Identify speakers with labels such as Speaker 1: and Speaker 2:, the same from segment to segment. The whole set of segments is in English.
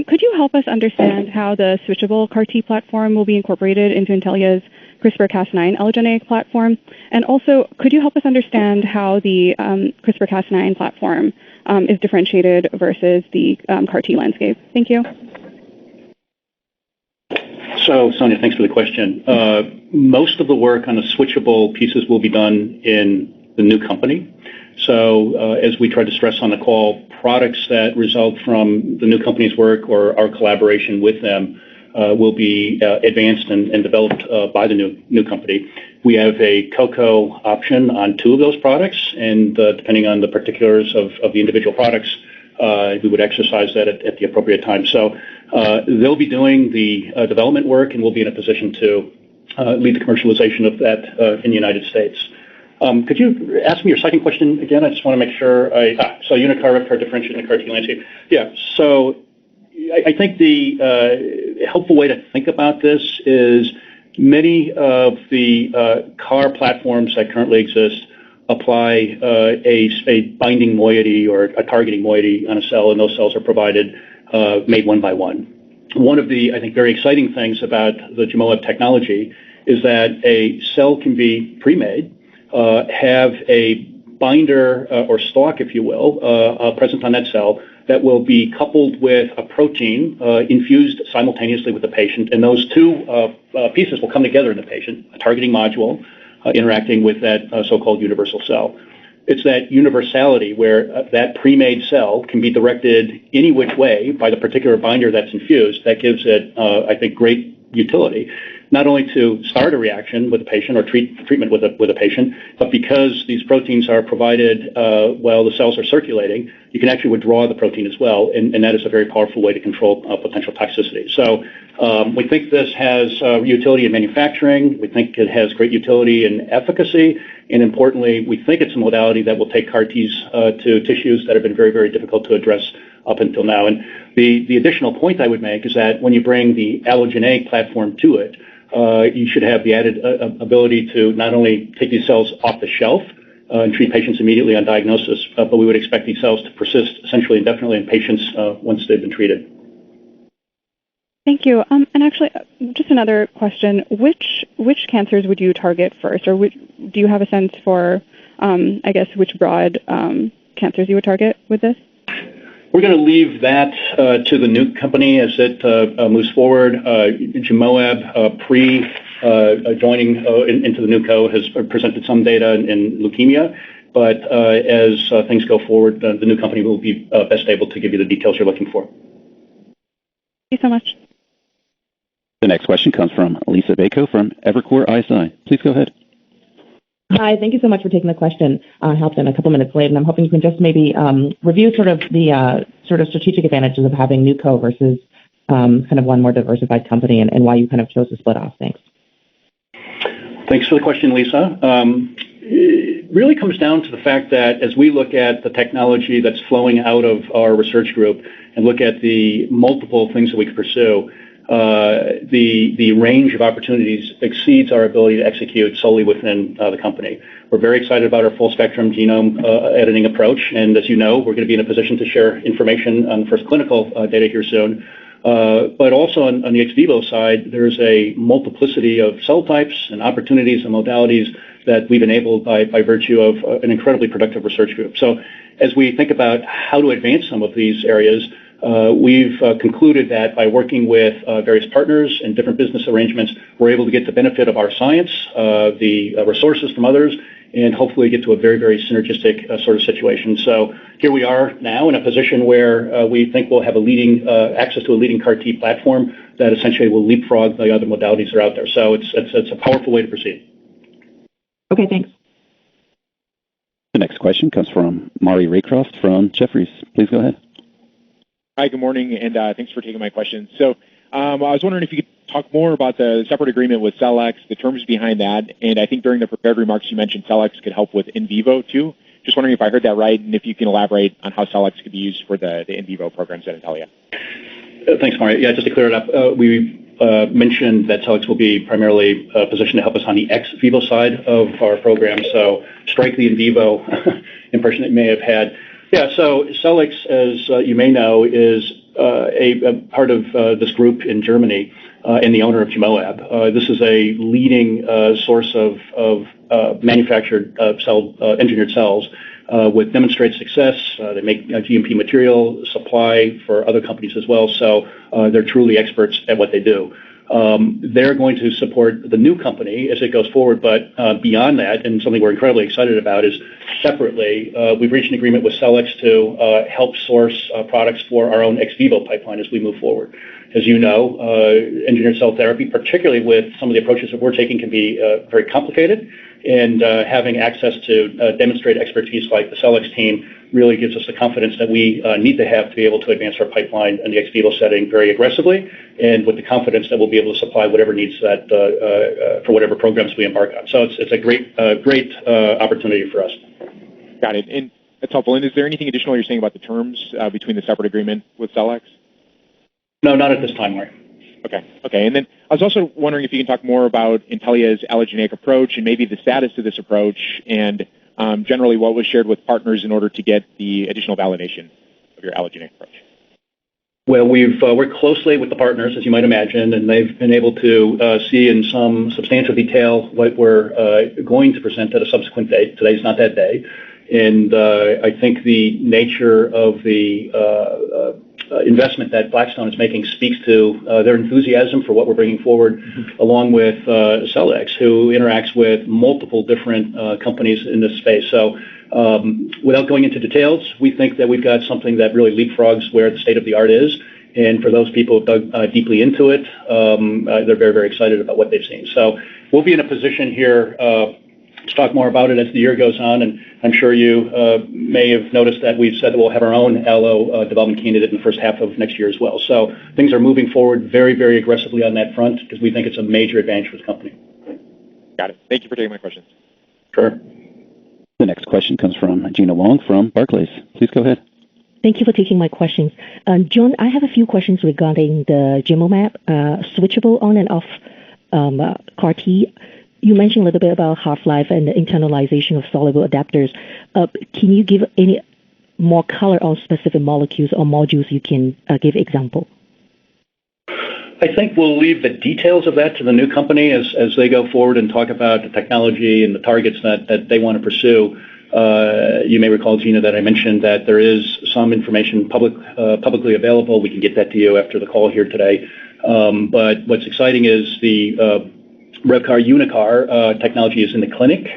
Speaker 1: Could you help us understand how the switchable CAR-T platform will be incorporated into Intellia's CRISPR-Cas9 allogeneic platform? And also, could you help us understand how the CRISPR-Cas9 platform is differentiated versus the CAR-T landscape? Thank you.
Speaker 2: So, Sonia, thanks for the question. Most of the work on the switchable pieces will be done in the new company. So, as we tried to stress on the call, products that result from the new company's work or our collaboration with them will be advanced and developed by the new company. We have a co option on 2 of those products, and depending on the particulars of the individual products, we would exercise that at the appropriate time. So they'll be doing the development work, and we'll be in a position to lead the commercialization of that in the United States. Could you ask me your second question again? I just want to make sure so uniCAR, RevCAR differentiate in the CAR-T landscape. Yeah, so I think the helpful way to think about this is many of the CAR platforms that currently exist apply a binding moiety or a targeting moiety on a cell, and those cells are provided made one by one. One of the, I think, very exciting things about the GMOAB technology is that a cell can be pre-made, have a binder or stalk, if you will, present on that cell that will be coupled with a protein infused simultaneously with the patient, and those 2 pieces will come together in the patient, a targeting module interacting with that so-called universal cell. It's that universality where that pre-made cell can be directed any which way by the particular binder that's infused that gives it, I think, great utility, not only to start a reaction with a patient or treatment with a patient, but because these proteins are provided while the cells are circulating, you can actually withdraw the protein as well, and that is a very powerful way to control potential toxicity. So we think this has utility in manufacturing. We think it has great utility in efficacy, and importantly, we think it's a modality that will take CAR-Ts to tissues that have been very, very difficult to address up until now. And the additional point I would make is that when you bring the allogeneic platform to it, you should have the added ability to not only take these cells off the shelf and treat patients immediately on diagnosis, but we would expect these cells to persist essentially indefinitely in patients once they've been treated.
Speaker 1: Thank you. And actually, just another question: which cancers would you target first, or do you have a sense for, I guess, which broad cancers you would target with this?
Speaker 2: We're going to leave that to the new company as it moves forward. GMOAB, joining into the new co, has presented some data in leukemia, but as things go forward, the new company will be best able to give you the details you're looking for.
Speaker 1: Thank you so much.
Speaker 3: The next question comes from Lisa Bako from Evercore ISI. Please go ahead.
Speaker 4: Hi, thank you so much for taking the question. I hopped in a couple minutes late, and I'm hoping you can just maybe review sort of the strategic advantages of having NewCo versus kind of one more diversified company, and why you kind of chose to split off. Thanks.
Speaker 2: Thanks for the question, Lisa. It really comes down to the fact that as we look at the technology that's flowing out of our research group and look at the multiple things that we could pursue, the range of opportunities exceeds our ability to execute solely within the company. We're very excited about our full spectrum genome editing approach, and as you know, we're going to be in a position to share information on the first clinical data here soon. But also on the ex vivo side, there's a multiplicity of cell types and opportunities and modalities that we've enabled by virtue of an incredibly productive research group. So as we think about how to advance some of these areas, we've concluded that by working with various partners and different business arrangements, we're able to get the benefit of our science, the resources from others, and hopefully get to a very, very synergistic sort of situation. So here we are now in a position where we think we'll have access to a leading CAR-T platform that essentially will leapfrog the other modalities that are out there. So it's a powerful way to proceed.
Speaker 4: Okay, thanks.
Speaker 3: The next question comes from Maury Raycroft from Jefferies. Please go ahead.
Speaker 5: Hi, good morning, and thanks for taking my question. So I was wondering if you could talk more about the separate agreement with Cellex, the terms behind that, and I think during the prepared remarks you mentioned Cellex could help with in vivo too. Just wondering if I heard that right, and if you can elaborate on how Cellex could be used for the in vivo programs at Intellia.
Speaker 2: Thanks, Maury. Yeah, just to clear it up, we mentioned that Cellex will be primarily positioned to help us on the ex vivo side of our program, so strike the in vivo impression that you may have had. Yeah, so Cellex, as you may know, is a part of this group in Germany and the owner of QnA. This is a leading source of manufactured engineered cells with demonstrated success. They make GMP material supply for other companies as well, so they're truly experts at what they do. They're going to support the new company as it goes forward, but beyond that, and something we're incredibly excited about is separately, we've reached an agreement with Cellex to help source products for our own ex vivo pipeline as we move forward. As you know, engineered cell therapy, particularly with some of the approaches that we're taking, can be very complicated, and having access to demonstrated expertise like the Cellex team really gives us the confidence that we need to have to be able to advance our pipeline in the ex vivo setting very aggressively, and with the confidence that we'll be able to supply whatever needs that for whatever programs we embark on. So it's a great opportunity for us.
Speaker 5: Got it. And that's helpful. And is there anything additional you're saying about the terms between the separate agreement with Cellex?
Speaker 2: No, not at this time, Larry.
Speaker 5: Okay. And then I was also wondering if you can talk more about Intellia's allogeneic approach and maybe the status of this approach and generally what was shared with partners in order to get the additional validation of your allogeneic approach.
Speaker 2: Well, we've worked closely with the partners, as you might imagine, and they've been able to see in some substantial detail what we're going to present at a subsequent date. Today's not that day. And I think the nature of the investment that Blackstone is making speaks to their enthusiasm for what we're bringing forward, along with Cellex, who interacts with multiple different companies in this space. So without going into details, we think that we've got something that really leapfrogs where the state of the art is. And for those people who dug deeply into it, they're very, very excited about what they've seen. So we'll be in a position here to talk more about it as the year goes on, and I'm sure you may have noticed that we've said that we'll have our own allo development candidate in the first half of next year as well. So things are moving forward very, very aggressively on that front because we think it's a major advantage for the company.
Speaker 5: Got it. Thank you for taking my questions.
Speaker 2: Sure.
Speaker 3: The next question comes from Gina Wong from Barclays. Please go ahead.
Speaker 6: Thank you for taking my questions. John, I have a few questions regarding the GEMOMAB, switchable on and off CAR T. You mentioned a little bit about half-life and the internalization of soluble adapters. Can you give any more color on specific molecules or modules you can give example?
Speaker 2: I think we'll leave the details of that to the new company as they go forward and talk about the technology and the targets that they want to pursue. You may recall, Gina, that I mentioned that there is some information publicly available. We can get that to you after the call here today. But what's exciting is the RevCAR Unicar technology is in the clinic.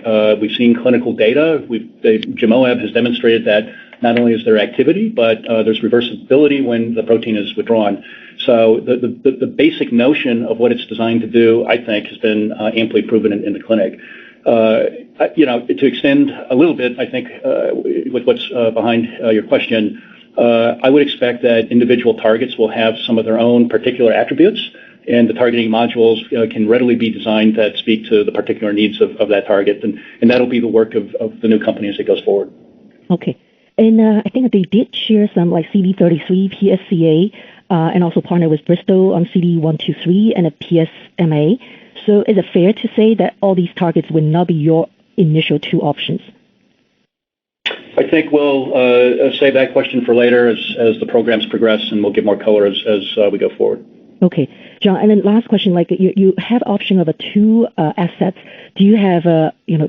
Speaker 2: We've seen clinical data. GEMOAB has demonstrated that not only is there activity, but there's reversibility when the protein is withdrawn. So the basic notion of what it's designed to do, I think, has been amply proven in the clinic. To extend a little bit, I think, with what's behind your question, I would expect that individual targets will have some of their own particular attributes, and the targeting modules can readily be designed that speak to the particular needs of that target. And that'll be the work of the new company as it goes forward.
Speaker 6: Okay. And I think they did share some like CD33, PSCA, and also partner with Bristol on CD123 and a PSMA. So is it fair to say that all these targets will not be your initial two options?
Speaker 2: I think we'll save that question for later as the programs progress, and we'll get more color as we go forward.
Speaker 6: Okay, John. And then last question, like you have option of two assets. Do you have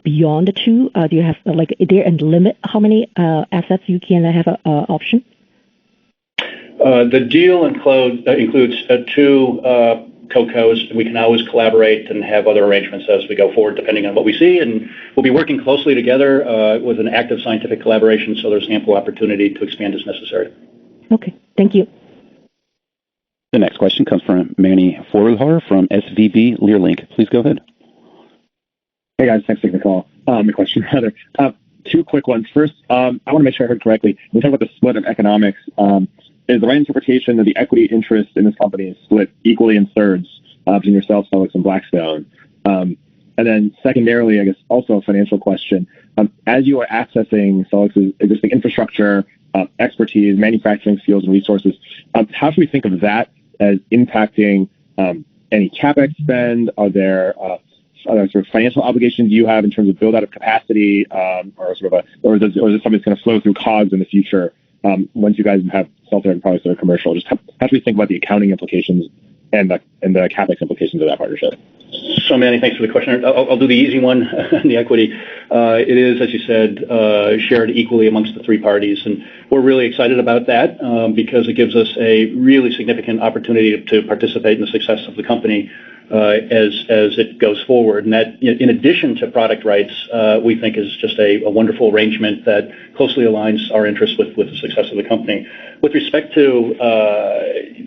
Speaker 6: beyond the two? Do you have is there a limit how many assets you can have an option?
Speaker 2: The deal includes two co-cos. We can always collaborate and have other arrangements as we go forward, depending on what we see. And we'll be working closely together with an active scientific collaboration, so there's ample opportunity to expand as necessary.
Speaker 6: Okay, thank you.
Speaker 3: The next question comes from Mani Foroohar from SVB Leerink. Please go ahead.
Speaker 7: Hey, guys. Thanks for taking the call. The question, rather. Two quick ones. First, I want to make sure I heard correctly. When we talk about the split of economics, is the right interpretation that the equity interest in this company is split equally in thirds between yourself, Cellex, and Blackstone? And then secondarily, I guess also a financial question. As you are accessing Cellex's existing infrastructure, expertise, manufacturing skills, and resources, how should we think of that as impacting any CapEx spend? Are there sort of financial obligations you have in terms of build out of capacity, or is this something that's going to flow through COGS in the future once you guys have cell therapy products that are commercial? Just how should we think about the accounting implications and the CapEx implications of that partnership?
Speaker 2: So, Manny, thanks for the question. I'll do the easy one on the equity. It is, as you said, shared equally amongst the three parties, and we're really excited about that because it gives us a really significant opportunity to participate in the success of the company as it goes forward. And that, in addition to product rights, we think is just a wonderful arrangement that closely aligns our interests with the success of the company. With respect to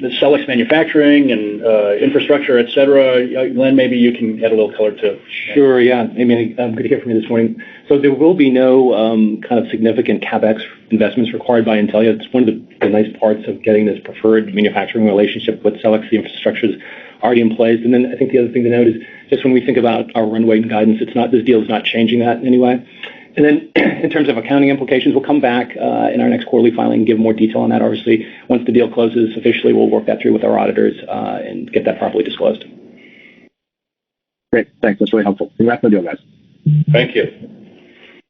Speaker 2: the Cellex manufacturing and infrastructure, et cetera, Glenn, maybe you can add a little color to.
Speaker 8: Sure, yeah. I mean, good to hear from you this morning. So there will be no kind of significant CapEx investments required by Intellia. It's one of the nice parts of getting this preferred manufacturing relationship with Cellex. The infrastructure is already in place. And then I think the other thing to note is just when we think about our runway and guidance, this deal is not changing that in any way. And then in terms of accounting implications, we'll come back in our next quarterly filing and give more detail on that. Obviously, once the deal closes officially, we'll work that through with our auditors and get that properly disclosed.
Speaker 7: Great. Thanks. That's really helpful. Congrats on the deal, guys.
Speaker 2: Thank you.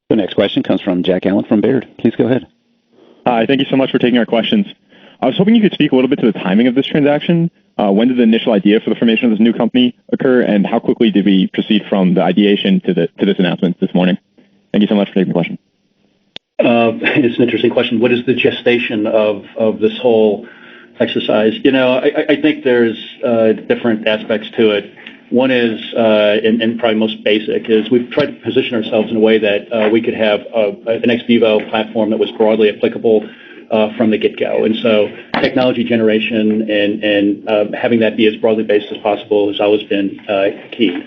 Speaker 3: The next question comes from Jack Allen from Baird. Please go ahead.
Speaker 9: Hi. Thank you so much for taking our questions. I was hoping you could speak a little bit to the timing of this transaction. When did the initial idea for the formation of this new company occur, and how quickly did we proceed from the ideation to this announcement this morning? Thank you so much for taking the question.
Speaker 2: It's an interesting question. What is the gestation of this whole exercise? I think there's different aspects to it. One is, and probably most basic, is we've tried to position ourselves in a way that we could have an ex vivo platform that was broadly applicable from the get-go. And so technology generation and having that be as broadly based as possible has always been key.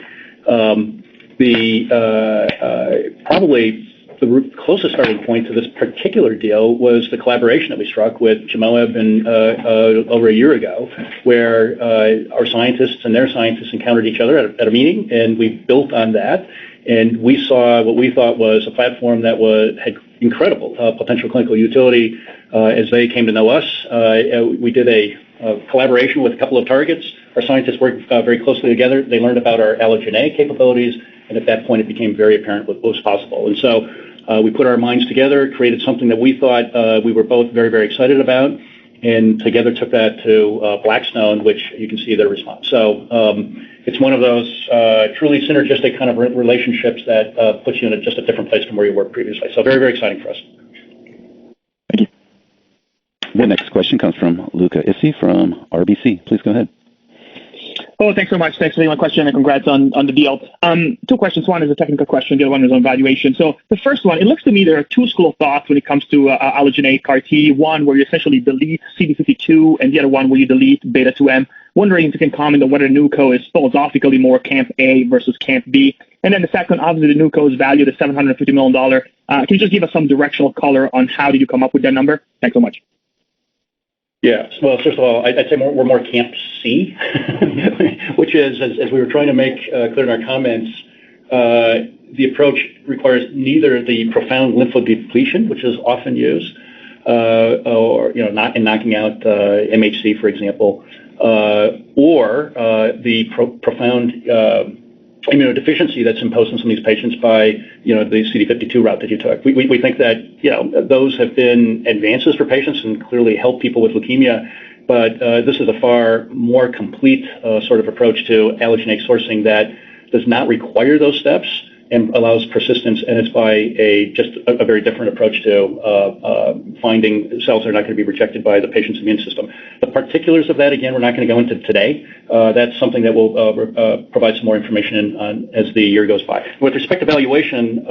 Speaker 2: Probably the closest starting point to this particular deal was the collaboration that we struck with Gemoab over a year ago, where our scientists and their scientists encountered each other at a meeting, and we built on that. And we saw what we thought was a platform that had incredible potential clinical utility. As they came to know us, we did a collaboration with a couple of targets. Our scientists worked very closely together. They learned about our allogeneic capabilities, and at that point, it became very apparent what was possible. And so we put our minds together, created something that we thought we were both very, very excited about, and together took that to Blackstone, which you can see their response. So it's one of those truly synergistic kind of relationships that puts you in just a different place from where you were previously. So very, very exciting for us.
Speaker 9: Thank you.
Speaker 3: The next question comes from Luca Issi from RBC. Please go ahead.
Speaker 10: Oh, thanks so much. Thanks for taking my question, and congrats on the deal. Two questions. One is a technical question. The other one is on valuation. So the first one, it looks to me there are two schools of thought when it comes to allogeneic CAR T. One where you essentially delete CD52, and the other one where you delete beta-2M. Wondering if you can comment on whether NewCo is philosophically more Camp A versus Camp B. And then the second, obviously, the NewCo is valued at $750 million. Can you just give us some directional color on how did you come up with that number? Thanks so much.
Speaker 2: Yeah. Well, first of all, I'd say we're more Camp C, which is, as we were trying to make clear in our comments, the approach requires neither the profound lymphodepletion, which is often used, or not in knocking out MHC, for example, or the profound immunodeficiency that's imposed on some of these patients by the CD52 route that you took. We think that those have been advances for patients and clearly help people with leukemia, but this is a far more complete sort of approach to allogeneic sourcing that does not require those steps and allows persistence, and it's by just a very different approach to finding cells that are not going to be rejected by the patient's immune system. The particulars of that, again, we're not going to go into today. That's something that we'll provide some more information on as the year goes by. With respect to valuation,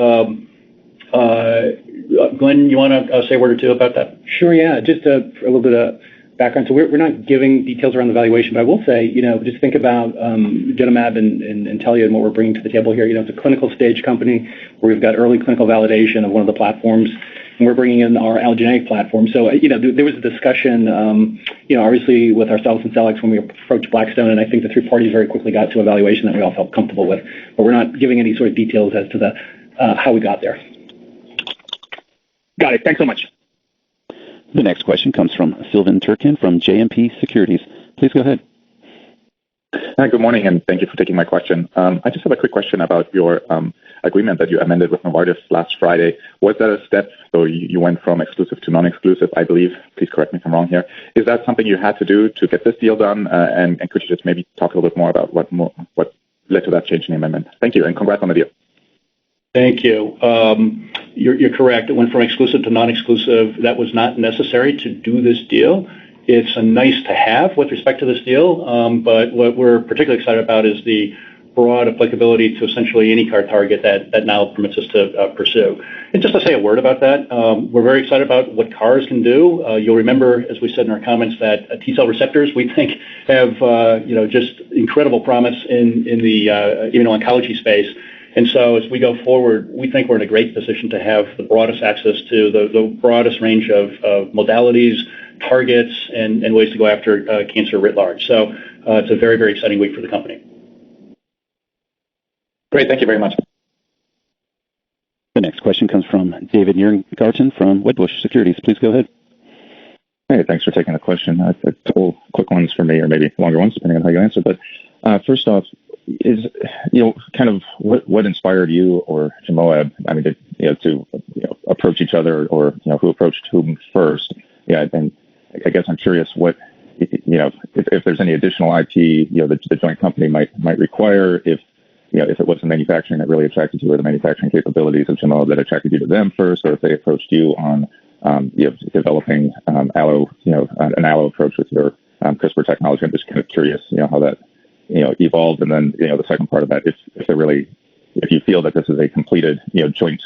Speaker 2: Glenn, you want to say a word or two about that?
Speaker 8: Sure, yeah. Just a little bit of background. So we're not giving details around the valuation, but I will say, just think about Genomab and Intellia and what we're bringing to the table here. It's a clinical stage company where we've got early clinical validation of one of the platforms, and we're bringing in our allogeneic platform. So, there was a discussion, obviously with ourselves and Cellex when we approached Blackstone, and I think the three parties very quickly got to a valuation that we all felt comfortable with. But we're not giving any sort of details as to how we got there.
Speaker 10: Got it. Thanks so much.
Speaker 3: The next question comes from Sylvan Turkin from JMP Securities. Please go ahead.
Speaker 11: Hi, good morning, and thank you for taking my question. I just have a quick question about your agreement that you amended with Novartis last Friday. Was that a step? So you went from exclusive to non-exclusive, I believe. Please correct me if I'm wrong here. Is that something you had to do to get this deal done? And could you just maybe talk a little bit more about what led to that change in the amendment? Thank you, and congrats on the deal.
Speaker 2: Thank you. You're correct. It went from exclusive to non-exclusive. That was not necessary to do this deal. It's a nice to have with respect to this deal, but what we're particularly excited about is the broad applicability to essentially any car target that now permits us to pursue. And just to say a word about that, we're very excited about what cars can do. You'll remember, as we said in our comments, that T-cell receptors, we think, have just incredible promise in the immuno-oncology space. And so as we go forward, we think we're in a great position to have the broadest access to the broadest range of modalities, targets, and ways to go after cancer writ large. So it's a very, very exciting week for the company.
Speaker 11: Great. Thank you very much.
Speaker 3: The next question comes from David Nierengarten from Wedbush Securities. Please go ahead.
Speaker 12: Hey, thanks for taking the question. A couple quick ones for me, or maybe longer ones, depending on how you answer. But first off, is kind of what inspired you or Jamoab, I mean, to approach each other, or who approached whom first? Yeah, and I guess I'm curious what if there's any additional IP the joint company might require, if it wasn't manufacturing that really attracted you, or the manufacturing capabilities of Jamoab that attracted you to them first, or if they approached you on developing an allo approach with your CRISPR technology. I'm just kind of curious, how that evolved, and then the second part of that, if you feel that this is a completed joint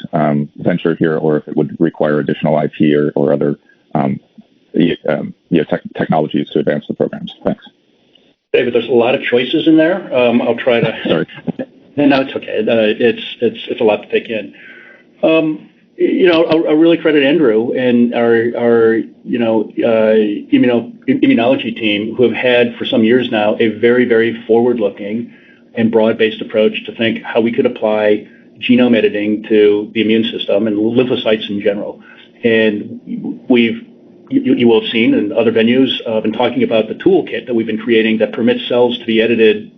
Speaker 12: venture here, or if it would require additional IP or other technologies to advance the programs. Thanks.
Speaker 2: David, there's a lot of choices in there. I'll try to.
Speaker 12: Sorry.
Speaker 2: No, it's okay. It's a lot to take in. I'll really credit Andrew and our immunology team, who have had for some years now a very, very forward-looking and broad-based approach to think how we could apply genome editing to the immune system and lymphocytes in general. And you will have seen in other venues been talking about the toolkit that we've been creating that permits cells to be edited,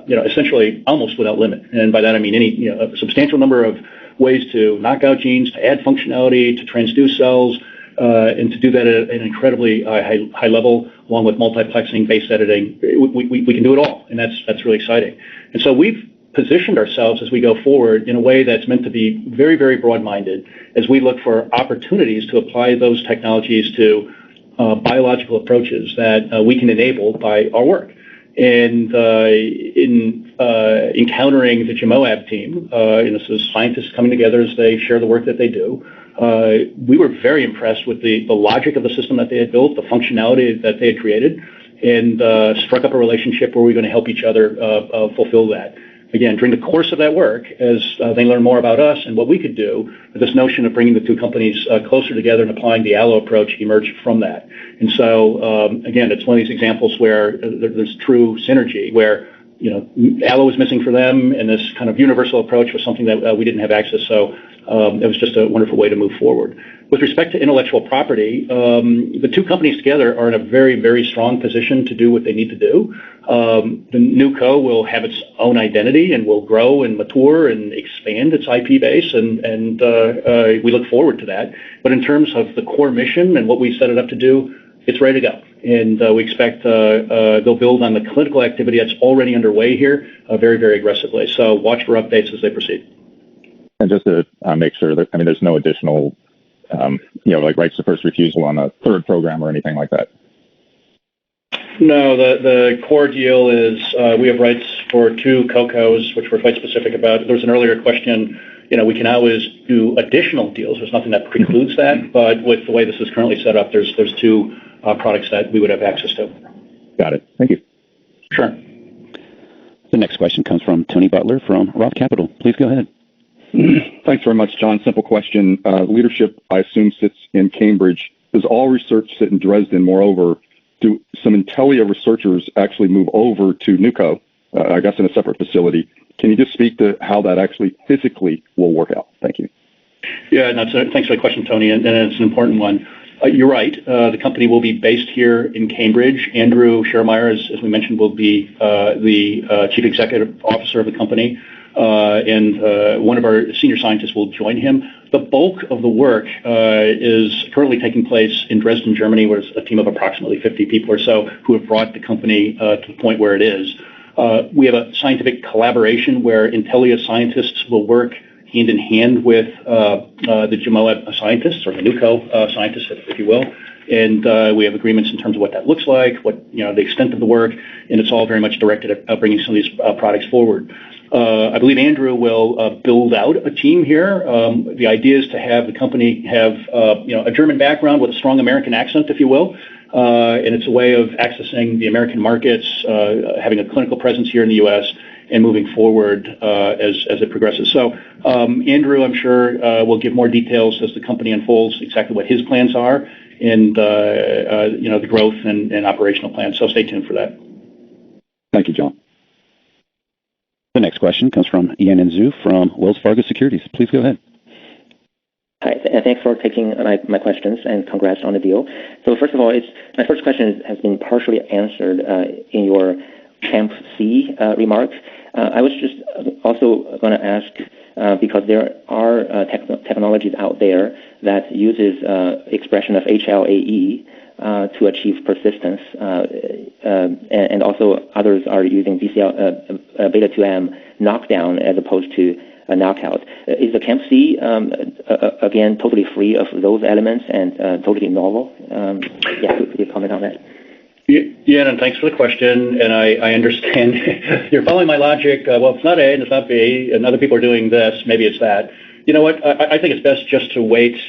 Speaker 2: essentially almost without limit. And by that I mean a substantial number of ways to knock out genes, to add functionality, to transduce cells, and to do that at an incredibly high level, along with multiplexing, base editing. We can do it all, and that's really exciting. And so we've positioned ourselves as we go forward in a way that's meant to be very, very broad-minded as we look for opportunities to apply those technologies to biological approaches that we can enable by our work. And in encountering the Jamoab team, this is scientists coming together as they share the work that they do, we were very impressed with the logic of the system that they had built, the functionality that they had created, and struck up a relationship where we're going to help each other fulfill that. Again, during the course of that work, as they learn more about us and what we could do, this notion of bringing the two companies closer together and applying the allo approach emerged from that. And so, again, it's one of these examples where there's true synergy, where allo was missing for them, and this kind of universal approach was something that we didn't have access. So it was just a wonderful way to move forward. With respect to intellectual property, the two companies together are in a very, very strong position to do what they need to do. The new co will have its own identity and will grow and mature and expand its IP base, and we look forward to that. But in terms of the core mission and what we set it up to do, it's ready to go. And we expect they'll build on the clinical activity that's already underway here very, very aggressively. So watch for updates as they proceed.
Speaker 12: And just to make sure that, there's no additional, like rights to first refusal on a third program or anything like that.
Speaker 2: No, the core deal is we have rights for two co-cos, which we're quite specific about. There was an earlier question. We can always do additional deals. There's nothing that precludes that. But with the way this is currently set up, there's two products that we would have access to.
Speaker 12: Got it. Thank you.
Speaker 2: Sure.
Speaker 3: The next question comes from Tony Butler from Roth Capital. Please go ahead.
Speaker 13: Thanks very much, John. Simple question. Leadership, I assume, sits in Cambridge. Does all research sit in Dresden? Moreover, do some Intellia researchers actually move over to NUCO, I guess in a separate facility? Can you just speak to how that actually physically will work out? Thank you.
Speaker 2: Yeah, thanks for the question, Tony, and it's an important one. You're right. The company will be based here in Cambridge. Andrew Schermeyer, as we mentioned, will be the Chief Executive Officer of the company, and one of our senior scientists will join him. The bulk of the work is currently taking place in Dresden, Germany, where there's a team of approximately 50 people or so who have brought the company to the point where it is. We have a scientific collaboration where Intellia scientists will work hand in hand with the GEMoaB scientists, or the NUCO scientists, if you will. And we have agreements in terms of what that looks like, the extent of the work, and it's all very much directed at bringing some of these products forward. I believe Andrew will build out a team here. The idea is to have the company have a German background with a strong American accent, if you will. And it's a way of accessing the American markets, having a clinical presence here in the U.S., and moving forward as it progresses. So Andrew, I'm sure, will give more details as the company unfolds exactly what his plans are and the growth and operational plans. So stay tuned for that.
Speaker 13: Thank you, John.
Speaker 3: The next question comes from Yanan Zhu from Wells Fargo Securities. Please go ahead.
Speaker 14: Hi, thanks for taking my questions, and congrats on the deal. So first of all, my first question has been partially answered in your QnC remarks. I was just also going to ask, because there are technologies out there that uses expression of HLA-E to achieve persistence, and also others are using beta-2M knockdown as opposed to a knockout. Is the QnC, again, totally free of those elements and totally novel? Could you comment on that?
Speaker 2: Yeah, and thanks for the question. And I understand you're following my logic. Well, it's not A and it's not B, and other people are doing this. Maybe it's that. You know what? I think it's best just to wait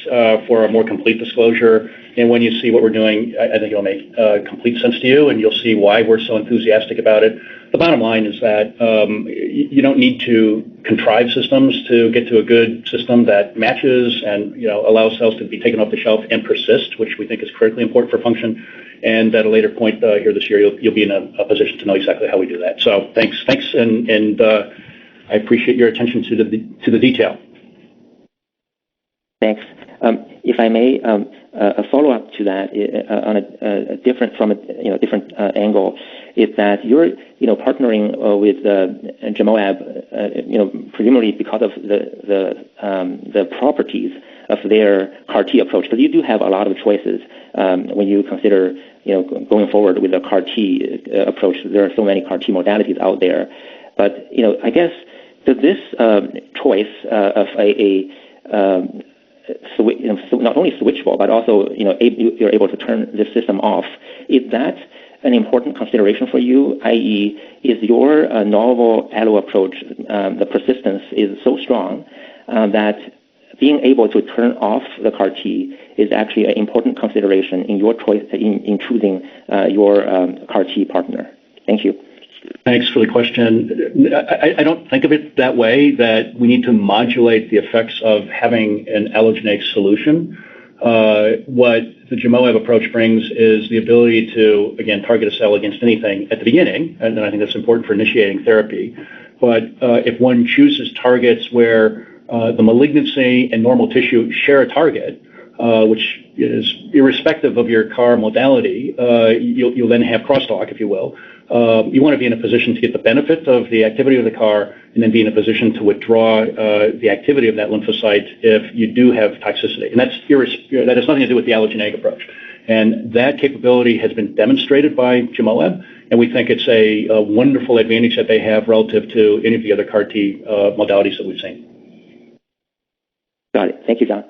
Speaker 2: for a more complete disclosure. And when you see what we're doing, I think it'll make complete sense to you, and you'll see why we're so enthusiastic about it. The bottom line is that you don't need to contrive systems to get to a good system that matches and allows cells to be taken off the shelf and persist, which we think is critically important for function. And at a later point here this year, you'll be in a position to know exactly how we do that. So thanks, and I appreciate your attention to the detail.
Speaker 14: Thanks. If I may, a follow-up to that on a different angle is that you're partnering with GEMoaB, presumably because of the properties of their CAR-T approach. Because you do have a lot of choices when you consider going forward with a CAR-T approach. There are so many CAR-T modalities out there, but I guess does this choice of not only switchable, but also you're able to turn this system off. Is that an important consideration for you? I.e., is your novel allo approach, the persistence is so strong that being able to turn off the CAR-T is actually an important consideration in your choice in choosing your CAR-T partner? Thank you.
Speaker 2: Thanks for the question. I don't think of it that way, that we need to modulate the effects of having an allogeneic solution. What the GEMoaB approach brings is the ability to, again, target a cell against anything at the beginning, and I think that's important for initiating therapy. But if one chooses targets where the malignancy and normal tissue share a target, which is irrespective of your CAR modality, you'll then have crosstalk, if you will. You want to be in a position to get the benefit of the activity of the CAR and then be in a position to withdraw the activity of that lymphocyte if you do have toxicity. And that has nothing to do with the allogeneic approach. And that capability has been demonstrated by GEMoaB, and we think it's a wonderful advantage that they have relative to any of the other CAR-T modalities that we've seen.
Speaker 14: Got it. Thank you, John.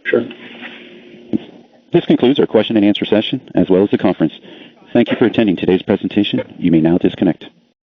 Speaker 2: Sure.
Speaker 3: This concludes our question and answer session, as well as the conference. Thank you for attending today's presentation. You may now disconnect.